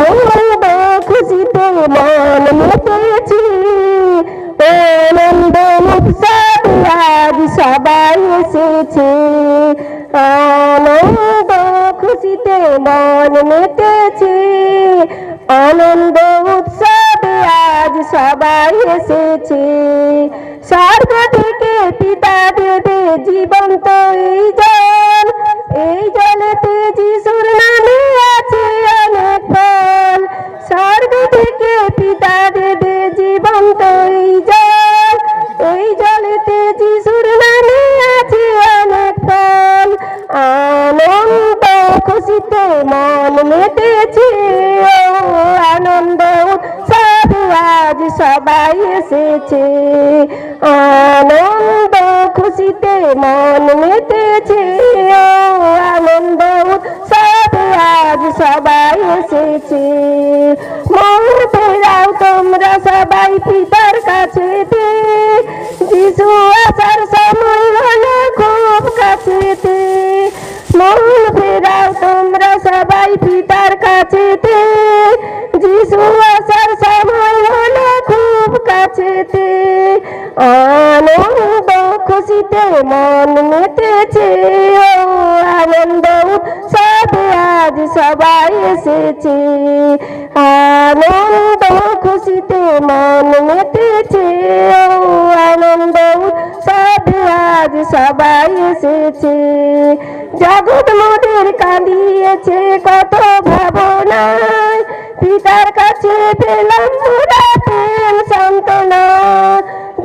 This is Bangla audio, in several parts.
আনন্দ খুশিতে মন মেতেছে, আনন্দ উৎসব আজ সবাই এসেছে। আনন্দ খুশিতে মন মেতেছে, আনন্দ উৎসব আজ সবাই এসেছে। স্বর্গ থেকে পিতা দেবে জীবন্ত এই জল, এই জলেতে যিশুর নামে আছে অনেক ফল। স্বর্গ থেকে পিতা দেবে জীবন্ত এই জল, এই জলেতে যিশুর নামে আছে অনেক ফল। আনন্দ খুশিতে মন মেতেছে, আনন্দ উৎসব আজ সবাই এসেছে। আনন্দ খুশিতে মন মেতেছে, আনন্দ উৎসব আজ সবাই এসেছে। মন ফেরাও তোমরা সবাই পিতার কাছেতে, যিশু আসার সময় হলো খুব কাছেতে। মন ফেরাও তোমরা সবাই পিতার কাছেতে, যিশু আসার সময় হলো খুব কাছেতে। আনন্দ খুশিতে মন মেতেছে, আনন্দ উৎসব আজ সবাই এসেছে। আনন্দ খুশিতে মন মেতেছে, আনন্দ উৎসব আজ সবাই এসেছে। জগৎ মোদের কাঁদিয়েছে কত ভাবনায়, পিতার কাছে পেলাম মোরা প্রেম সান্ত্বনা।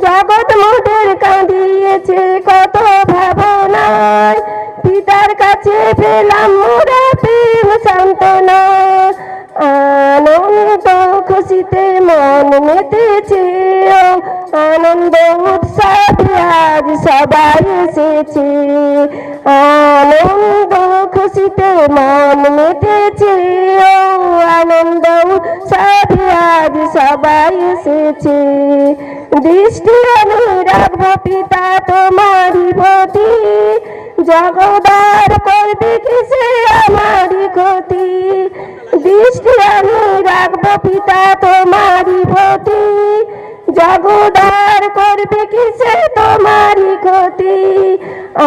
জগৎ মোদের কাঁদিয়েছে কত ভাবনায়, পিতার কাছে পেলাম মোরা প্রেম সান্ত্বনা। আনন্দ খুশিতে মন মেতেছে, আনন্দ উৎসব আজ সবাই এসেছে। আনন্দ খুশিতে মন মেতেছে, আনন্দ উৎসব আজ সবাই এসেছে। দৃষ্টি আমি রাখবো পিতা তোমারই প্রতি, জগদার করবে কিসে আমারই ক্ষতি। দৃষ্টি আমি রাখবো পিতা তোমারই প্রতি, জগদার করবে কিসে তোমারই ক্ষতি।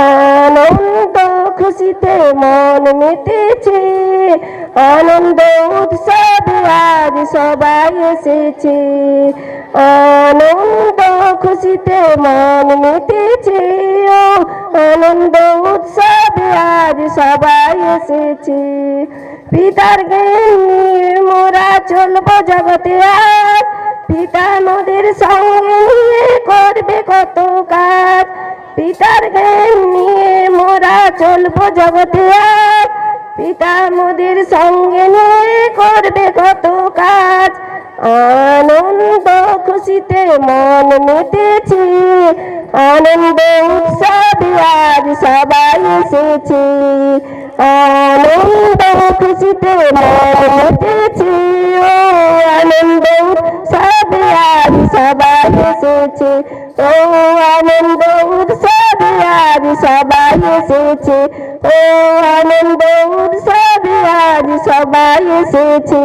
আনন্দ খুশিতে মন মেতেছে, আনন্দ উৎসব আজ সবাই এসেছে। আনন্দ খুশিতে মন মেতেছে, আনন্দ উৎসব আজ সবাই এসেছে। পিতার জ্ঞান নিয়ে মোরা চলবো জগতে আজ, পিতা মোদের সঙ্গে নিয়ে করবে কত কাজ। পিতার জ্ঞান নিয়ে মোরা চলবো জগতে আজ, পিতা মোদের সঙ্গে নিয়ে করবে কত কাজ। আনন্দ খুশিতে মন মেতেছে, আনন্দ উৎসব আজ সবাই এসেছে। আনন্দ খুশিতে মন মেতেছে, আনন্দ উৎসব আজ সবাই এসেছে। ও আনন্দ উৎসব আজ সবাই এসেছে, ও আনন্দ উৎসব আজ সবাই এসেছে।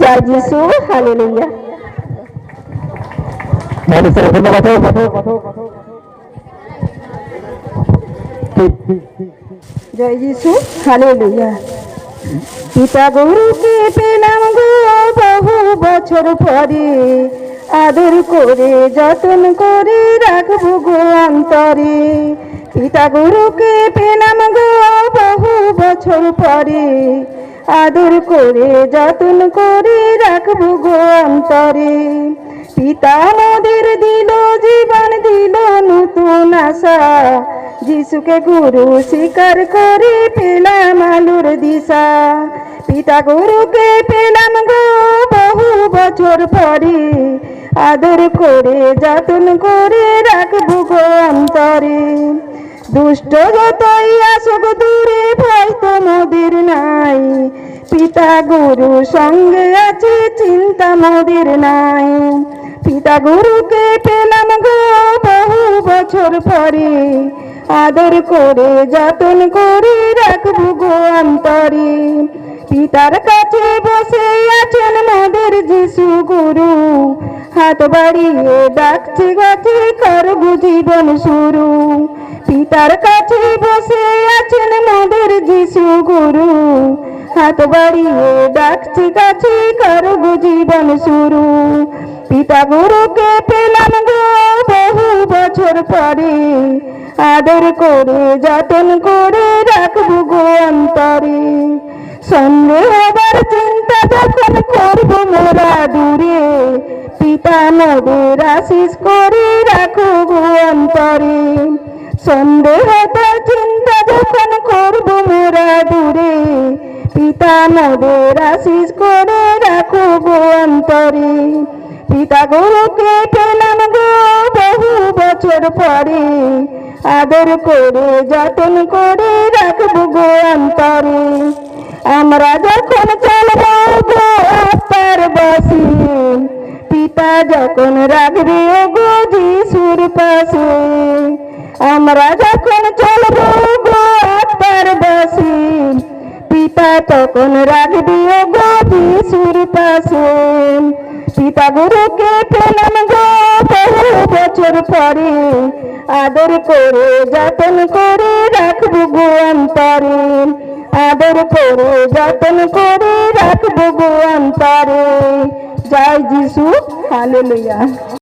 জয় যিশু, হালেলুয়া। জয় যিশু, হালেলুয়া। পিতা গুরুকে পেলাম গো বহু বছর পরে, আদর করে যতন করে রাখবো গো অন্তরে। পিতা গুরুকে পেলাম গো বহু বছর পরে, আদর করে যতন করে রাখবো গো অন্তরে। পিতা মোদের দিল জীবন, দিল নতুন আশা, যিশুকে গুরু স্বীকার করে পেলাম আলোর দিশা। পিতা গুরুকে পেলাম গো বহু বছর পরে, আদর করে যতন করে রাখবো গো অন্তরে। দুষ্ট যতই আসুক দূরে ভয় তো মোদের নাই, পিতা গুরু সঙ্গে আছে চিন্তা মোদের নাই। পিতা গুরুকে পেলাম গো বহু বছর পরে, আদর করে যতন করে রাখবো গো অন্তরে। পিতার কাছে বসে আছেন মোদের যিশু গুরু, হাত বাড়িয়ে ডাকছে গাছে করব জীবন শুরু। পিতার কাছে বসে আছেন মোদের যিশু গুরু, হাত বাড়িয়ে ডাকছে গাছে করব জীবন শুরু। পিতা গুরুকে পেলাম গো বহু বছর পরে, আদর করে যতন করে রাখবো গো অন্তরে। সন্দেহ হবার চিন্তা যখন করব মোরা দূরে, পিতা মোদের আশিস করে রাখো গো অন্তরে। সন্দেহতার চিন্তা যখন করব মোরা দূরে, পিতা মোদের আশিস করে রাখো গো অন্তরে। পিতা গুরুকে পেলাম গো বহু বছর পরে, আদর করে যতন করে রাখবো গো অন্তরে। আমরা যখন চলব গো আত্মার বসে, পিতা যখন রাখবে গো যিশুর পাশে। আমরা যখন চলব গো আত্মার বসে, পিতা তখন রাখবে গো যিশুর পাশে। পিতা গুরুকে পেলাম গো বহু বছর পরে, আদর করে যতন করে রাখবো গো অন্তরে। আদর করে যতন করে রাখবো গো অন্তরে। জয় যিশু, হালেলুয়া।